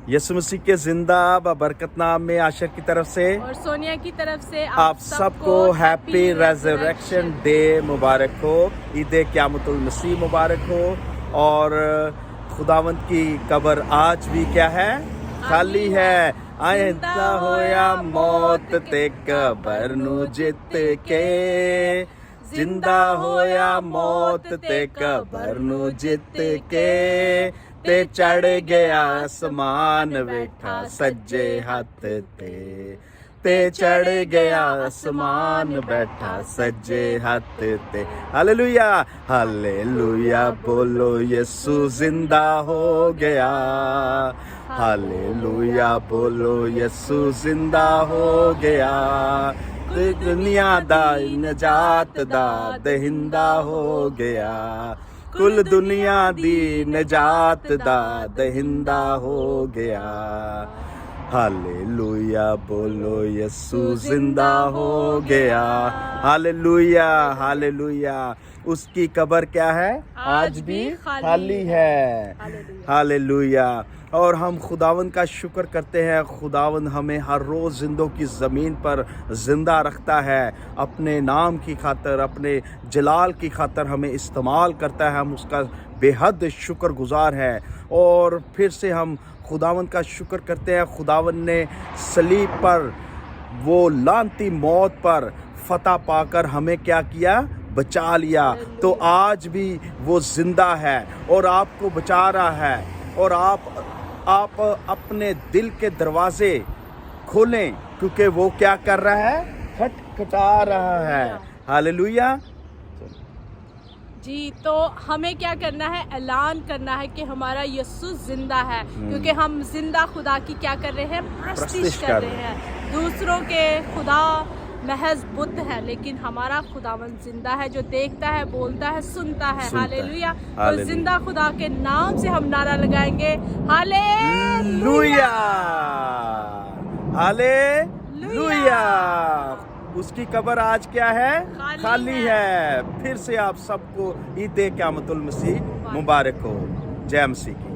यसु मसीह के जिंदा बरकत नाम में आशा की तरफ से और सोनिया की तरफ से आप सबको हैप्पी रेजरेक्शन डे मुबारक हो, ईद क़यामतुल मसीह मुबारक हो। और खुदावंत की कब्र आज भी क्या है? खाली है। आइंदा होया मौत ते कब्र नू जित के, जिंदा होया मौत ते कब्र नू जित के, ते चढ़ गया आसमान बैठा सज्जे हाथ ते चढ़ गया आसमान बैठा सज्जे हाथ ते। हालेलुया हालेलुया बोलो, यीशु जिंदा हो गया। हालेलुया बोलो, यीशु जिंदा हो गया। दुनिया दा नजात दा दहिंदा हो गया, कुल दुनिया दी नजात दा दहिंदा हो गया। हालेलुया बोलो, यीशु जिंदा हो गया। Hallelujah hallelujah. उसकी कब्र क्या है? आज भी खाली है। हालेलुया। और हम खुदावन का शुक्र करते हैं, खुदावन हमें हर रोज़ जिंदों की ज़मीन पर ज़िंदा रखता है, अपने नाम की खातर, अपने जलाल की खातर हमें इस्तेमाल करता है। हम उसका बेहद शुक्रगुजार है। और फिर से हम खुदावन का शुक्र करते हैं, खुदावन ने सलीब पर वो लानती मौत पर फतह पाकर हमें क्या किया? बचा लिया। तो आज भी वो जिंदा है और आपको बचा रहा है। और आप अपने दिल के दरवाजे खोलें, क्योंकि वो क्या कर रहा है? खटखटा रहा है। हालेलुया। जी, तो हमें क्या करना है? ऐलान करना है कि हमारा यीशु जिंदा है, क्योंकि हम जिंदा खुदा की क्या कर रहे हैं? प्रस्तिश कर रहे हैं। दूसरों के खुदा महज बुत है, लेकिन हमारा खुदावन जिंदा है, जो देखता है, बोलता है, सुनता है। हालेलुया। तो जिंदा खुदा के नाम से हम नारा लगाएंगे, हालेलुया हालेलुया। उसकी कब्र आज क्या है? खाली है। फिर से आप सबको ईद क़यामतुल मसीह मुबारक हो। जय मसीह की।